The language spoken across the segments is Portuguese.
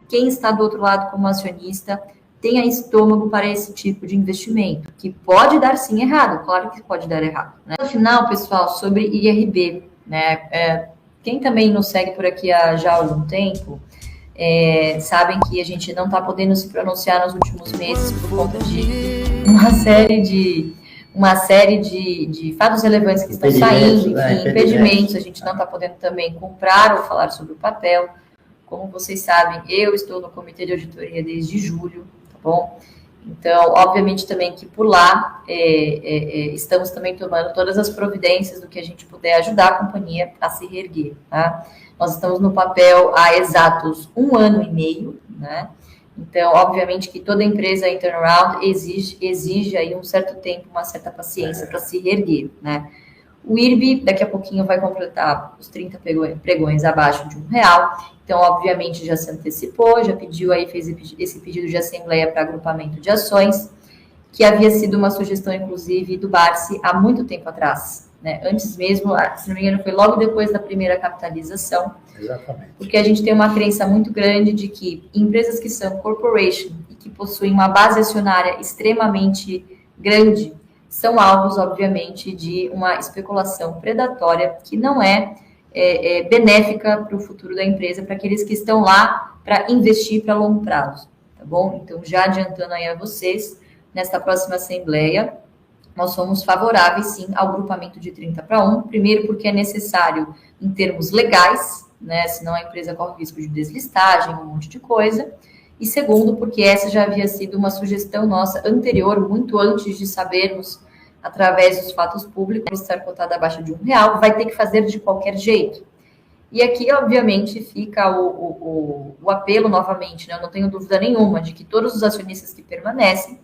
quem está do outro lado como acionista tenha estômago para esse tipo de investimento, que pode dar sim errado, claro que pode dar errado. Né? No final, pessoal, sobre IRB, né? Quem também nos segue por aqui há já algum tempo, sabem que a gente não está podendo se pronunciar nos últimos meses por conta de uma série de fatos relevantes que estão saindo, enfim, impedimentos. A gente não está podendo também comprar ou falar sobre o papel. Como vocês sabem, eu estou no comitê de auditoria desde julho, tá bom? Então, obviamente também que por lá estamos também tomando todas as providências do que a gente puder ajudar a companhia a se reerguer, tá? Nós estamos no papel há exatos 1 ano e meio, né? Então, obviamente que toda empresa em turnaround exige aí um certo tempo, uma certa paciência para se reerguer, né? O IRB, daqui a pouquinho, vai completar os 30 pregões abaixo de R$1. Então, obviamente, já se antecipou, já pediu aí, fez esse pedido de assembleia para agrupamento de ações, que havia sido uma sugestão, inclusive, do Barsi há muito tempo atrás, né? Antes mesmo, se não me engano, foi logo depois da primeira capitalização. Exatamente. Porque a gente tem uma crença muito grande de que empresas que são corporation e que possuem uma base acionária extremamente grande são alvos, obviamente, de uma especulação predatória que não é benéfica para o futuro da empresa, para aqueles que estão lá para investir para longo prazo, tá bom? Então, já adiantando aí a vocês, nesta próxima assembleia, nós somos favoráveis, sim, ao grupamento de 30-1, primeiro porque é necessário em termos legais, né? Senão a empresa corre risco de deslistagem, um monte de coisa, e segundo, porque essa já havia sido uma sugestão nossa anterior, muito antes de sabermos, através dos fatos públicos, estar cotada abaixo de R$1, vai ter que fazer de qualquer jeito. E aqui, obviamente, fica o apelo novamente, né? Eu não tenho dúvida nenhuma de que todos os acionistas que permanecem,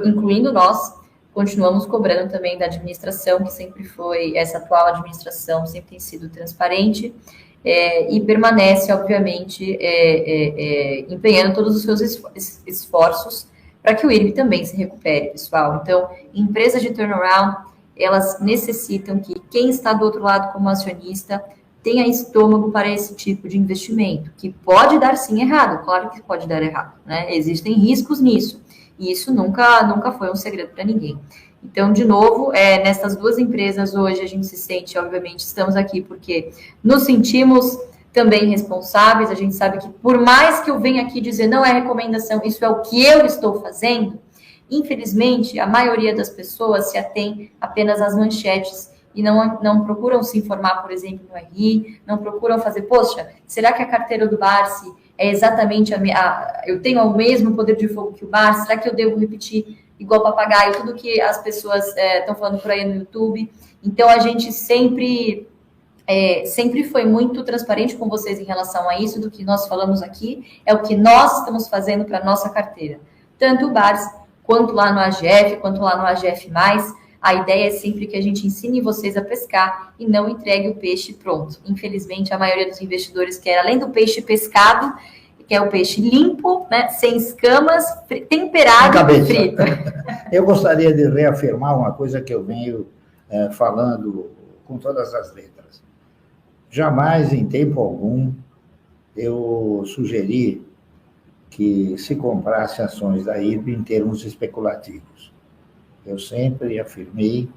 incluindo nós, continuamos cobrando também da administração, que sempre foi, essa atual administração sempre tem sido transparente, e permanece, obviamente, empenhando todos os seus esforços para que o IRB também se recupere, pessoal. Então, empresas de turnaround, elas necessitam que quem está do outro lado como acionista tenha estômago para esse tipo de investimento, que pode dar sim errado, claro que pode dar errado, né? Existem riscos nisso, e isso nunca foi um segredo para ninguém. Então, de novo, nessas duas empresas hoje a gente se sente, obviamente, estamos aqui porque nos sentimos também responsáveis, a gente sabe que por mais que eu venha aqui dizer não é recomendação, isso é o que eu estou fazendo, infelizmente, a maioria das pessoas se atém apenas às manchetes e não procuram se informar, por exemplo, no RI, não procuram fazer, poxa, será que a carteira do Barsi é exatamente eu tenho o mesmo poder de fogo que o Barsi? Será que eu devo repetir igual papagaio tudo que as pessoas estão falando por aí no YouTube? Então, a gente sempre foi muito transparente com vocês em relação a isso, do que nós falamos aqui, é o que nós estamos fazendo para a nossa carteira. Tanto o Barsi, quanto lá no AGF, quanto lá no AGF+, a ideia é sempre que a gente ensine vocês a pescar e não entregue o peixe pronto. Infelizmente, a maioria dos investidores quer, além do peixe pescado, quer o peixe limpo, né, sem escamas, temperado e frito. Eu gostaria de reafirmar uma coisa que eu venho falando com todas as letras. Jamais, em tempo algum, eu sugeri que se comprasse ações da IRB em termos especulativos. Eu sempre afirmei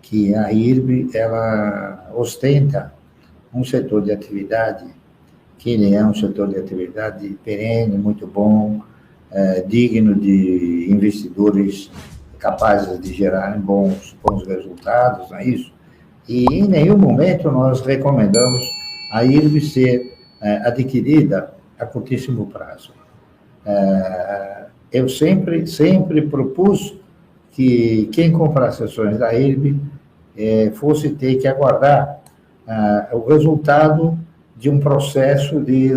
que a IRB, ela ostenta um setor de atividade, que ele é um setor de atividade perene, muito bom, digno de investidores capazes de gerar bons resultados, não é isso? E em nenhum momento nós recomendamos a IRB ser adquirida a curtíssimo prazo. Eu sempre propus que quem comprasse ações da IRB fosse ter que aguardar o resultado de um processo de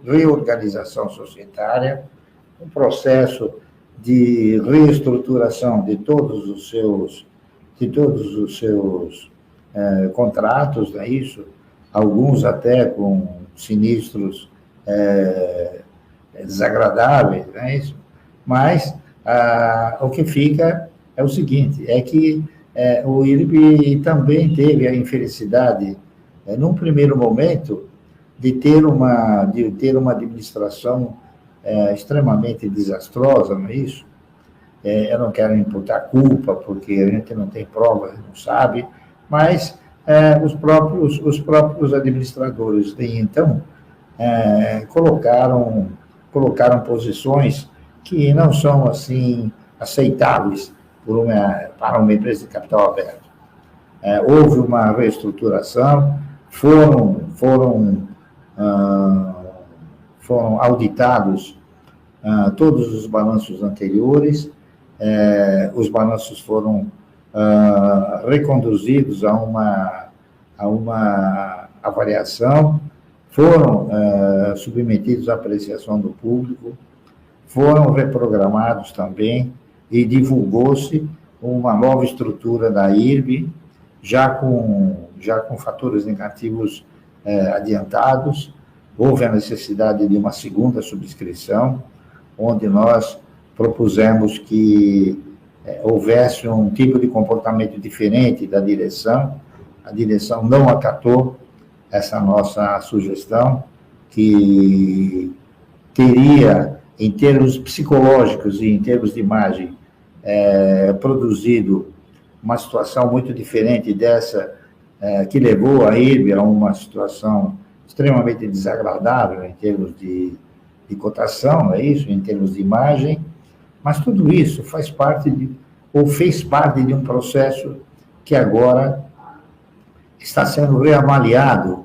reorganização societária, um processo de reestruturação de todos os seus contratos, não é isso? Alguns até com sinistros desagradáveis, não é isso? Mas o que fica é o seguinte, é que o IRB também teve a infelicidade, num primeiro momento, de ter uma administração extremamente desastrosa, não é isso? Eu não quero imputar culpa, porque a gente não tem prova, não sabe, mas os próprios administradores de então colocaram posições que não são assim aceitáveis para uma empresa de capital aberto. Houve uma reestruturação, foram auditados todos os balanços anteriores, os balanços foram reconduzidos a uma avaliação, foram submetidos à apreciação do público, foram reprogramados também e divulgou-se uma nova estrutura da IRB, já com fatores negativos adiantados. Houve a necessidade de uma segunda subscrição, onde nós propusemos que houvesse um tipo de comportamento diferente da direção. A direção não acatou essa nossa sugestão, que teria, em termos psicológicos e em termos de imagem, produzido uma situação muito diferente dessa que levou a IRB a uma situação extremamente desagradável em termos de cotação, não é isso? Em termos de imagem, mas tudo isso fez parte de um processo que agora está sendo reavaliado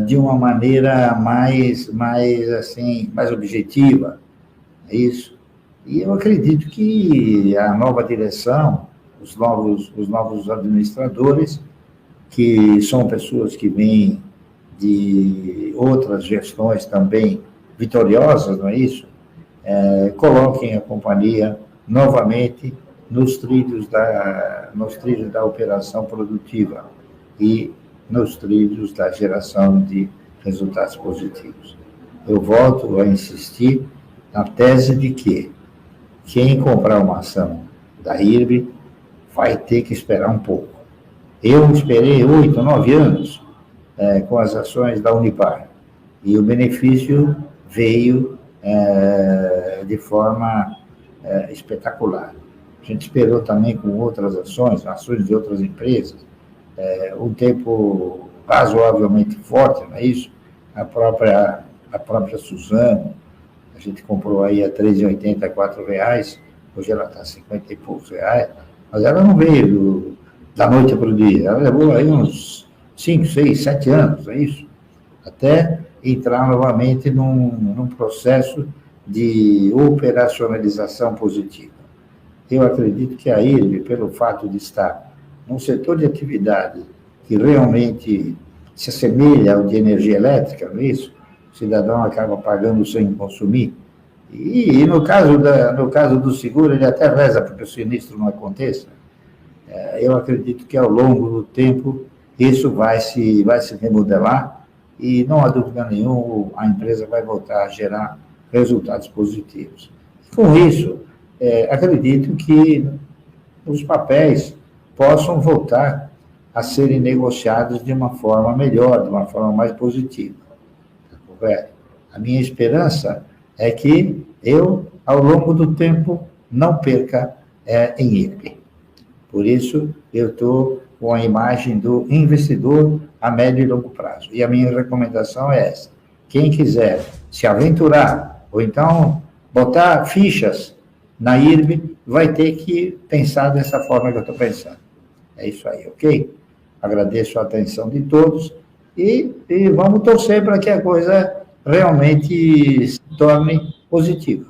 de uma maneira mais objetiva, é isso? E eu acredito que a nova direção, os novos administradores, que são pessoas que vêm de outras gestões também vitoriosas, não é isso? Coloquem a companhia novamente nos trilhos da operação produtiva e nos trilhos da geração de resultados positivos. Eu volto a insistir na tese de que quem comprar uma ação da IRB vai ter que esperar um pouco. Eu esperei 8, 9 anos com as ações da Unipar, e o benefício veio de forma espetacular. A gente esperou também com outras ações de outras empresas, um tempo razoavelmente forte, não é isso? A própria Suzano, a gente comprou aí a R$ 3,80, R$4, hoje ela está a 50 e poucos reais, mas ela não veio da noite para o dia, ela levou aí uns 5, 6, 7 anos, é isso? Até entrar novamente num processo de operacionalização positiva. Eu acredito que a IRB, pelo fato de estar num setor de atividade que realmente se assemelha ao de energia elétrica, não é isso? O cidadão acaba pagando sem consumir. E no caso do seguro, ele até reza para que o sinistro não aconteça. Eu acredito que ao longo do tempo isso vai se remodelar e, não há dúvida nenhuma, a empresa vai voltar a gerar resultados positivos. Com isso, acredito que os papéis possam voltar a serem negociados de uma forma melhor, de uma forma mais positiva. A minha esperança é que eu, ao longo do tempo, não perca em IRB. Por isso, eu estou com a imagem do investidor a médio e longo prazo. E a minha recomendação é essa. Quem quiser se aventurar, ou então botar fichas na IRB, vai ter que pensar dessa forma que eu estou pensando. É isso aí, ok? Agradeço a atenção de todos e vamos torcer para que a coisa realmente se torne positiva.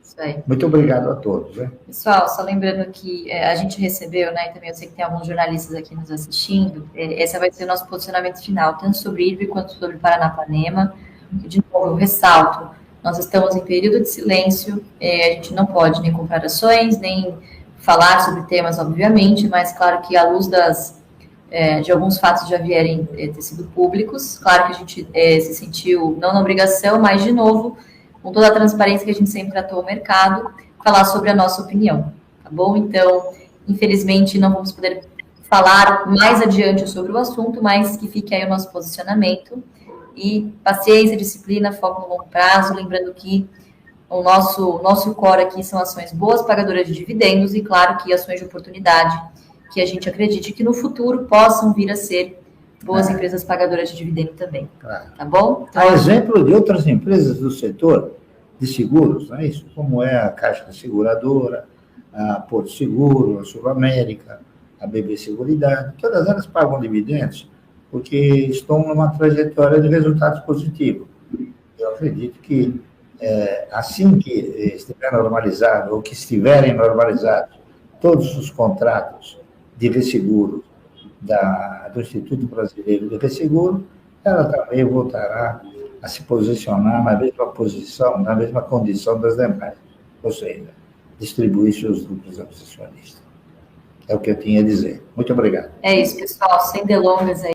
Isso aí. Muito obrigado a todos. Né? Pessoal, só lembrando que a gente recebeu, né, e também eu sei que tem alguns jornalistas aqui nos assistindo, esse vai ser o nosso posicionamento final, tanto sobre IRB quanto sobre Paranapanema. De novo, eu ressalto, nós estamos em período de silêncio, a gente não pode nem comprar ações, nem falar sobre temas, obviamente, mas claro que à luz de alguns fatos já vierem ter sido públicos, claro que a gente se sentiu não na obrigação, mas, de novo, com toda a transparência que a gente sempre tratou o mercado, falar sobre a nossa opinião, tá bom? Então, infelizmente, não vamos poder falar mais adiante sobre o assunto, mas que fique aí o nosso posicionamento. e paciência, disciplina, foco no longo prazo, lembrando que o nosso core aqui são ações boas pagadoras de dividendos e, claro, que ações de oportunidade que a gente acredite que no futuro possam vir a ser boas empresas pagadoras de dividendo também. Claro. Tá bom? Há exemplo de outras empresas do setor de seguros, não é isso? Como é a Caixa Seguradora, a Porto Seguro, a Sul América, a BB Seguridade, todas elas pagam dividendos porque estão numa trajetória de resultados positivos. Eu acredito que assim que estiver normalizado, ou que estiverem normalizados todos os contratos de resseguro do Instituto Brasileiro de Resseguro, ela também voltará a se posicionar na mesma posição, na mesma condição das demais, ou seja, distribuir seus lucros aos acionistas. É o que eu tinha a dizer. Muito obrigado. É isso, pessoal. Sem delongas aí.